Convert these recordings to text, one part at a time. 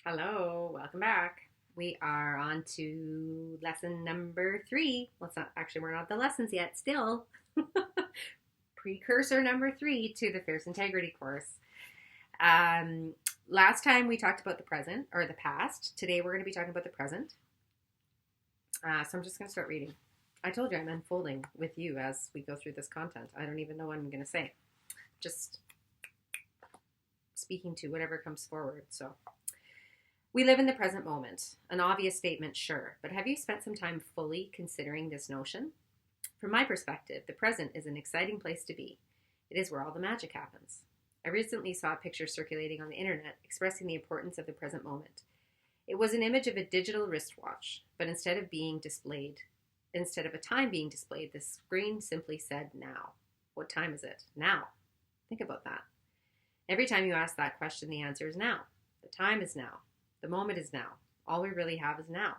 Hello, welcome back. We are on to lesson number 3. Well, it's not actually, we're not the lessons yet, still. Precursor number 3 to the Fierce Integrity course. Last time we talked about the present or the past. Today we're going to be talking about the present. So I'm just going to start reading. I told you I'm unfolding with you as we go through this content. I don't even know what I'm going to say. Just speaking to whatever comes forward. So. We live in the present moment. An obvious statement, sure, but have you spent some time fully considering this notion? From my perspective, the present is an exciting place to be. It is where all the magic happens. I recently saw a picture circulating on the internet expressing the importance of the present moment. It was an image of a digital wristwatch, but instead of a time being displayed, the screen simply said now. What time is it? Now. Think about that. Every time you ask that question, the answer is now. The time is now. The moment is now. All we really have is now.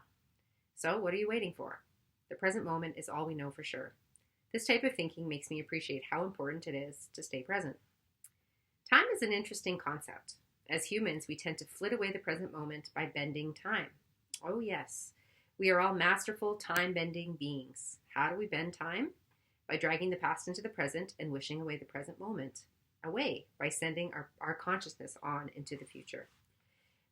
So what are you waiting for? The present moment is all we know for sure. This type of thinking makes me appreciate how important it is to stay present. Time is an interesting concept. As humans, we tend to flit away the present moment by bending time. Oh yes, we are all masterful time-bending beings. How do we bend time? By dragging the past into the present and wishing away the present moment. Away by sending our consciousness on into the future.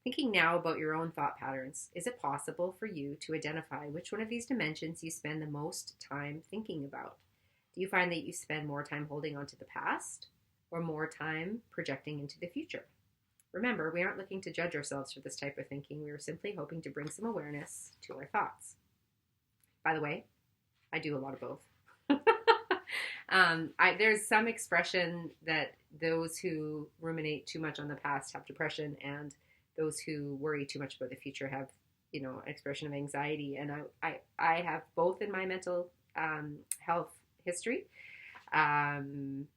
Thinking now about your own thought patterns, is it possible for you to identify which one of these dimensions you spend the most time thinking about? Do you find that you spend more time holding on to the past or more time projecting into the future? Remember, we aren't looking to judge ourselves for this type of thinking. We are simply hoping to bring some awareness to our thoughts. By the way, I do a lot of both. There's some expression that those who ruminate too much on the past have depression, and those who worry too much about the future have, an expression of anxiety. And I have both in my mental health history. I'm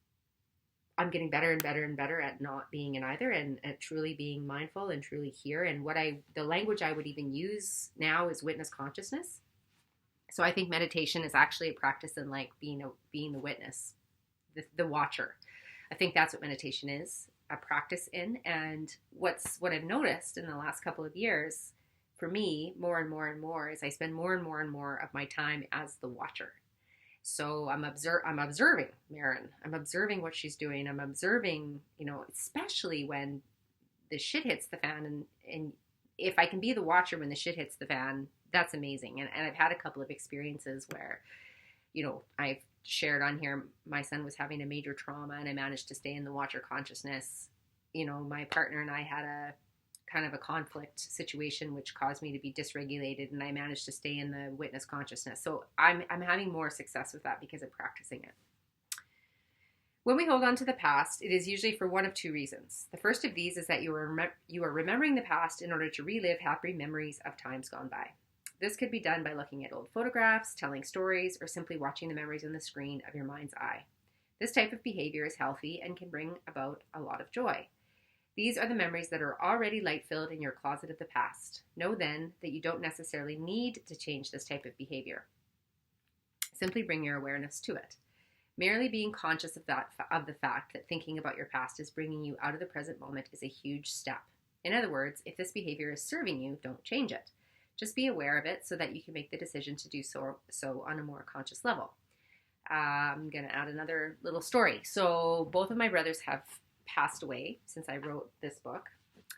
getting better and better and better at not being in either, and at truly being mindful and truly here. And the language I would even use now is witness consciousness. So I think meditation is actually a practice in like being the witness, the watcher. I think that's what meditation is. A practice in. And what I've noticed in the last couple of years for me more and more and more is I spend more and more and more of my time as the watcher. So I'm observing Marin. I'm observing what she's doing. I'm observing, especially when the shit hits the fan, and if I can be the watcher when the shit hits the fan, that's amazing. And I've had a couple of experiences where I've shared on here, my son was having a major trauma and I managed to stay in the watcher consciousness. My partner and I had a kind of a conflict situation which caused me to be dysregulated, and I managed to stay in the witness consciousness. So I'm having more success with that because of practicing it. When we hold on to the past, it is usually for one of two reasons. The first of these is that you are remembering the past in order to relive happy memories of times gone by. This could be done by looking at old photographs, telling stories, or simply watching the memories on the screen of your mind's eye. This type of behavior is healthy and can bring about a lot of joy. These are the memories that are already light-filled in your closet of the past. Know then that you don't necessarily need to change this type of behavior. Simply bring your awareness to it. Merely being conscious of the fact that thinking about your past is bringing you out of the present moment is a huge step. In other words, if this behavior is serving you, don't change it. Just be aware of it so that you can make the decision to do so on a more conscious level. I'm going to add another little story. So both of my brothers have passed away since I wrote this book,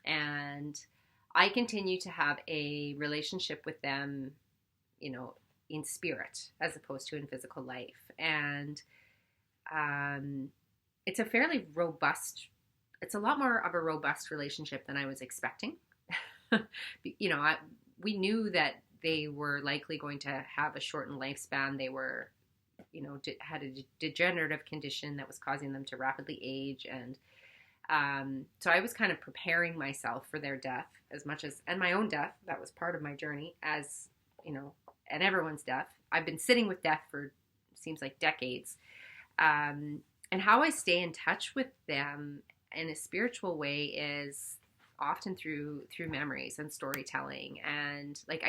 and I continue to have a relationship with them, in spirit as opposed to in physical life. And it's a lot more of a robust relationship than I was expecting. We knew that they were likely going to have a shortened lifespan. They were, had a degenerative condition that was causing them to rapidly age. And so I was kind of preparing myself for their death and my own death. That was part of my journey and everyone's death. I've been sitting with death for, seems like decades. And how I stay in touch with them in a spiritual way is often through memories and storytelling. And like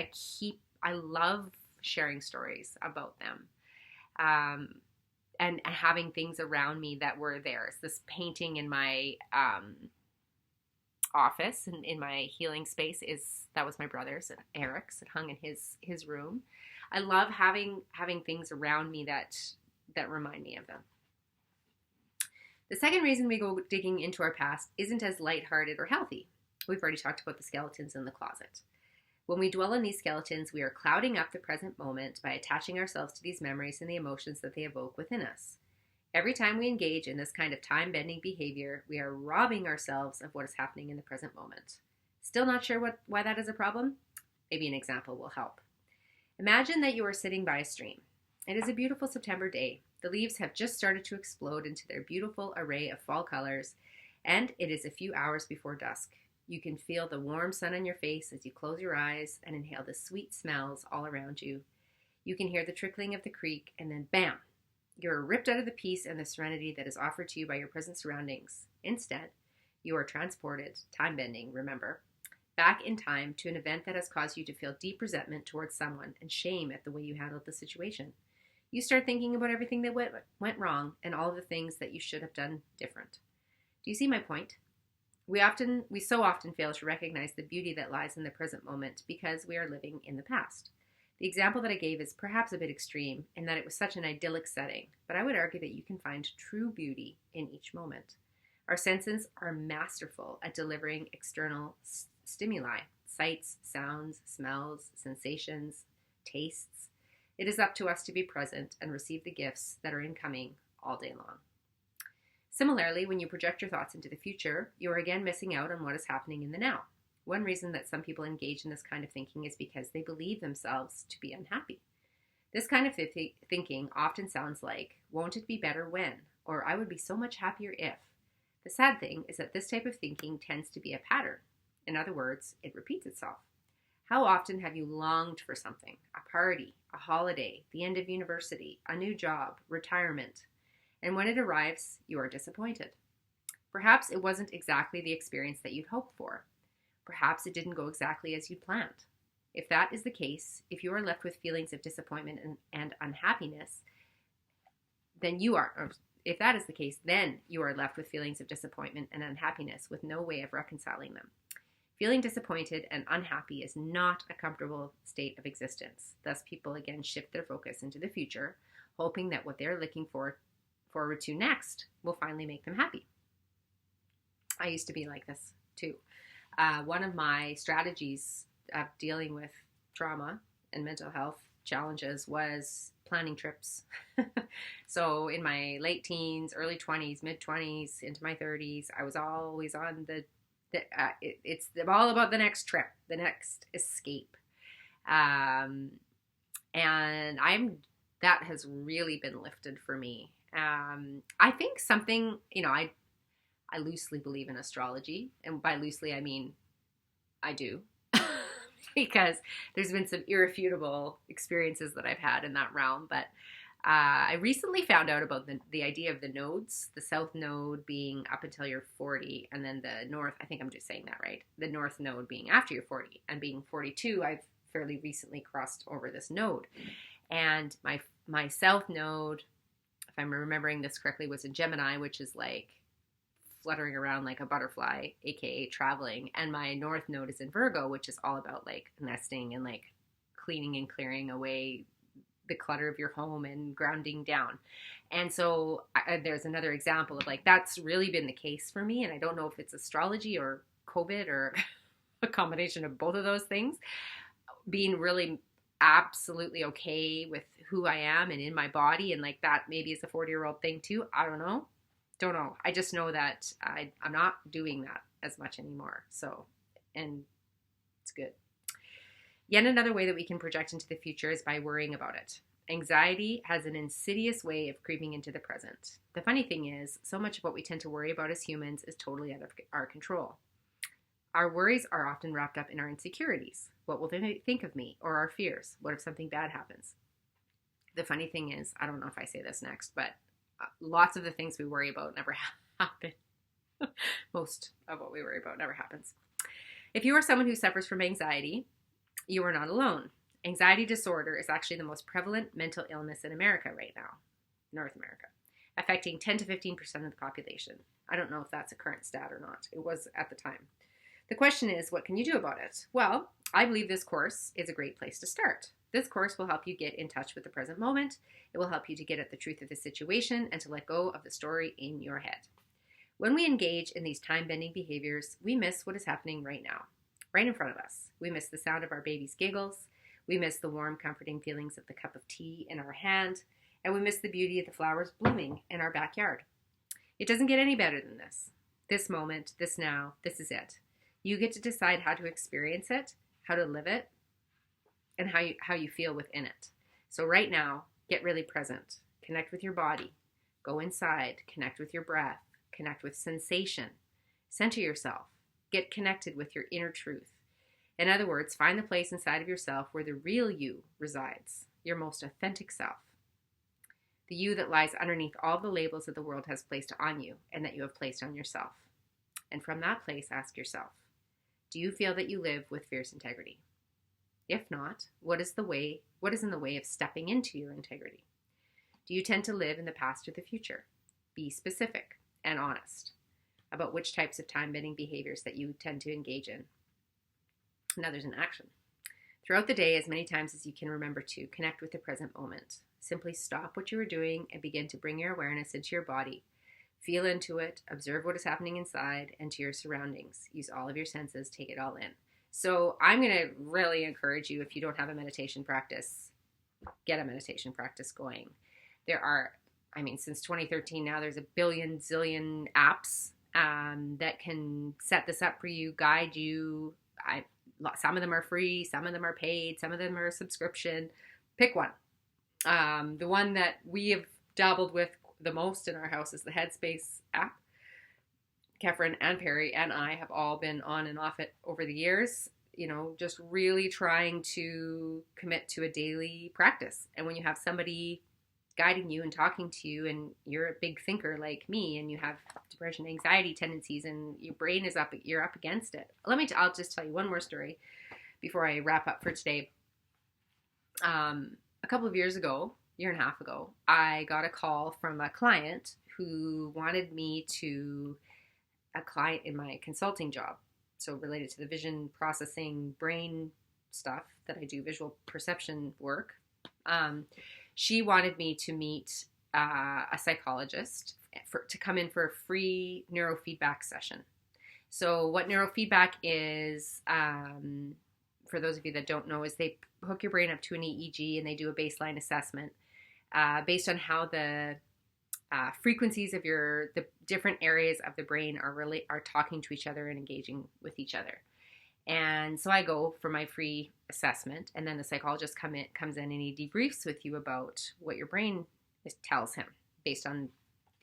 I love sharing stories about them. And having things around me that were theirs. This painting in my office and in my healing space that was my brother's, Eric's. It hung in his room. I love having things around me that remind me of them. The second reason we go digging into our past isn't as lighthearted or healthy. We've already talked about the skeletons in the closet. When we dwell on these skeletons, we are clouding up the present moment by attaching ourselves to these memories and the emotions that they evoke within us. Every time we engage in this kind of time-bending behavior, we are robbing ourselves of what is happening in the present moment. Still not sure why that is a problem? Maybe an example will help. Imagine that you are sitting by a stream. It is a beautiful September day. The leaves have just started to explode into their beautiful array of fall colors, and it is a few hours before dusk. You can feel the warm sun on your face as you close your eyes and inhale the sweet smells all around you. You can hear the trickling of the creek, and then bam! You're ripped out of the peace and the serenity that is offered to you by your present surroundings. Instead, you are transported, time-bending, remember, back in time to an event that has caused you to feel deep resentment towards someone and shame at the way you handled the situation. You start thinking about everything that went wrong and all of the things that you should have done different. Do you see my point? We so often fail to recognize the beauty that lies in the present moment because we are living in the past. The example that I gave is perhaps a bit extreme in that it was such an idyllic setting, but I would argue that you can find true beauty in each moment. Our senses are masterful at delivering external stimuli, sights, sounds, smells, sensations, tastes. It is up to us to be present and receive the gifts that are incoming all day long. Similarly, when you project your thoughts into the future, you are again missing out on what is happening in the now. One reason that some people engage in this kind of thinking is because they believe themselves to be unhappy. This kind of thinking often sounds like, won't it be better when? Or I would be so much happier if. The sad thing is that this type of thinking tends to be a pattern. In other words, it repeats itself. How often have you longed for something? A party, a holiday, the end of university, a new job, retirement. And when it arrives, you are disappointed. Perhaps it wasn't exactly the experience that you'd hoped for. Perhaps it didn't go exactly as you'd planned. If that is the case, if you are left with feelings of disappointment and unhappiness, then you are left with feelings of disappointment and unhappiness with no way of reconciling them. Feeling disappointed and unhappy is not a comfortable state of existence. Thus, people again shift their focus into the future, hoping that what they're looking forward to next will finally make them happy. I used to be like this too. One of my strategies of dealing with trauma and mental health challenges was planning trips. So in my late teens, early 20s, mid 20s, into my 30s, I was always on it's all about the next trip, the next escape. And that has really been lifted for me. I think something, I loosely believe in astrology, and by loosely I mean I do, because there's been some irrefutable experiences that I've had in that realm. But I recently found out about the idea of the nodes, the south node being up until you're 40, and then the north, I think I'm just saying that right, the north node being after you're 40, and being 42, I've fairly recently crossed over this node. And my south node, if I'm remembering this correctly, was in Gemini, which is like fluttering around like a butterfly, aka traveling. And my north node is in Virgo, which is all about like nesting and like cleaning and clearing away the clutter of your home and grounding down. And so there's another example of like that's really been the case for me. And I don't know if it's astrology or COVID or a combination of both of those things, being really absolutely okay with who I am and in my body, and like that maybe is a 40-year-old thing too. I don't know. I just know that I'm not doing that as much anymore. So, and it's good. Yet another way that we can project into the future is by worrying about it. Anxiety has an insidious way of creeping into the present. The funny thing is, so much of what we tend to worry about as humans is totally out of our control. Our worries are often wrapped up in our insecurities. What will they think of me? Or our fears. What if something bad happens? The funny thing is, I don't know if I say this next, but lots of the things we worry about never happen. Most of what we worry about never happens. If you are someone who suffers from anxiety, you are not alone. Anxiety disorder is actually the most prevalent mental illness in America right now, North America, affecting 10 to 15% of the population. I don't know if that's a current stat or not. It was at the time. The question is, what can you do about it? Well, I believe this course is a great place to start. This course will help you get in touch with the present moment. It will help you to get at the truth of the situation and to let go of the story in your head. When we engage in these time-bending behaviors, we miss what is happening right now, right in front of us. We miss the sound of our baby's giggles. We miss the warm, comforting feelings of the cup of tea in our hand. And we miss the beauty of the flowers blooming in our backyard. It doesn't get any better than this. This moment, this now, this is it. You get to decide how to experience it, how to live it, and how you feel within it. So right now, get really present. Connect with your body. Go inside. Connect with your breath. Connect with sensation. Center yourself. Get connected with your inner truth. In other words, find the place inside of yourself where the real you resides, your most authentic self. The you that lies underneath all the labels that the world has placed on you and that you have placed on yourself. And from that place, ask yourself, do you feel that you live with fierce integrity? If not, what is in the way of stepping into your integrity? Do you tend to live in the past or the future? Be specific and honest about which types of time-bending behaviors that you tend to engage in. Now there's an action. Throughout the day, as many times as you can remember to, connect with the present moment. Simply stop what you are doing and begin to bring your awareness into your body. Feel into it, observe what is happening inside and to your surroundings. Use all of your senses, take it all in. So I'm going to really encourage you, if you don't have a meditation practice, get a meditation practice going. There are, since 2013 now, there's a billion zillion apps that can set this up for you, guide you. Some of them are free, some of them are paid, some of them are a subscription. Pick one. The one that we have dabbled with the most in our house is the Headspace app. Kefren and Perry and I have all been on and off it over the years, just really trying to commit to a daily practice. And when you have somebody guiding you and talking to you, and you're a big thinker like me, and you have depression, anxiety tendencies, and your brain is you're up against it. I'll just tell you one more story before I wrap up for today. A couple of years ago, year and a half ago, I got a call from a client who wanted me to, a client in my consulting job, so related to the vision processing brain stuff that I do, visual perception work. She wanted me to meet a psychologist to come in for a free neurofeedback session. So what neurofeedback is, for those of you that don't know, is they hook your brain up to an EEG and they do a baseline assessment based on how the frequencies of the different areas of the brain are talking to each other and engaging with each other. And so I go for my free assessment, and then the psychologist comes in and he debriefs with you about what your brain tells him based on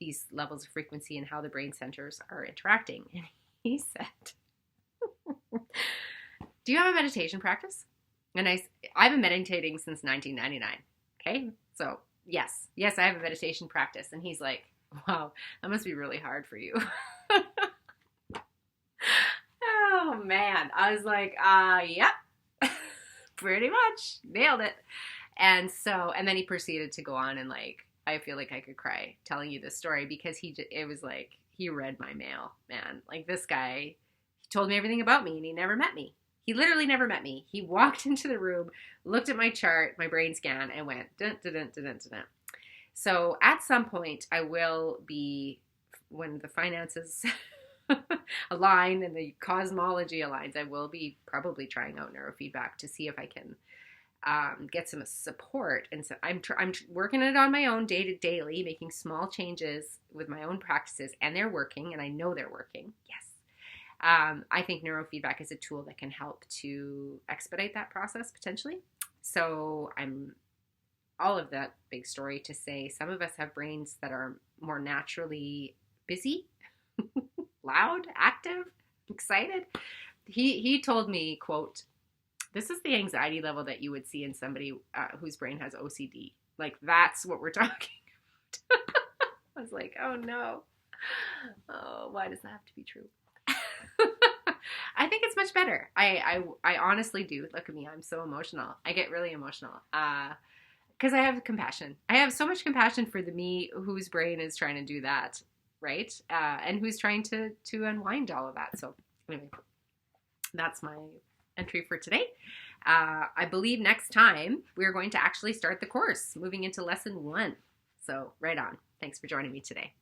these levels of frequency and how the brain centers are interacting. And he said, do you have a meditation practice? And I've been meditating since 1999. Okay, so yes, I have a meditation practice. And he's like, wow, that must be really hard for you. Oh man, I was like, yep, pretty much nailed it. And then he proceeded to go on, and I feel like I could cry telling you this story, because it was like he read my mail, man. Like, this guy, he told me everything about me, and he never met me. He literally never met me. He walked into the room, looked at my chart, my brain scan, and went dun dun dun dun dun dun. So at some point, I will be, when the finances align and the cosmology aligns, I will be probably trying out neurofeedback to see if I can get some support. And so I'm working it on my own daily, making small changes with my own practices, and they're working, and I know they're working. Yes. I think neurofeedback is a tool that can help to expedite that process potentially. So all of that big story to say, some of us have brains that are more naturally busy, loud, active, excited. He told me, quote, this is the anxiety level that you would see in somebody whose brain has OCD. Like, that's what we're talking about. I was like, oh no. Oh, why does that have to be true? I think it's much better. I honestly do. Look at me. I'm so emotional. I get really emotional. Because I have compassion. I have so much compassion for the me whose brain is trying to do that, right? And who's trying to unwind all of that. So anyway, That's my entry for today. I believe next time we're going to actually start the course, moving into lesson 1. So right on. Thanks for joining me today.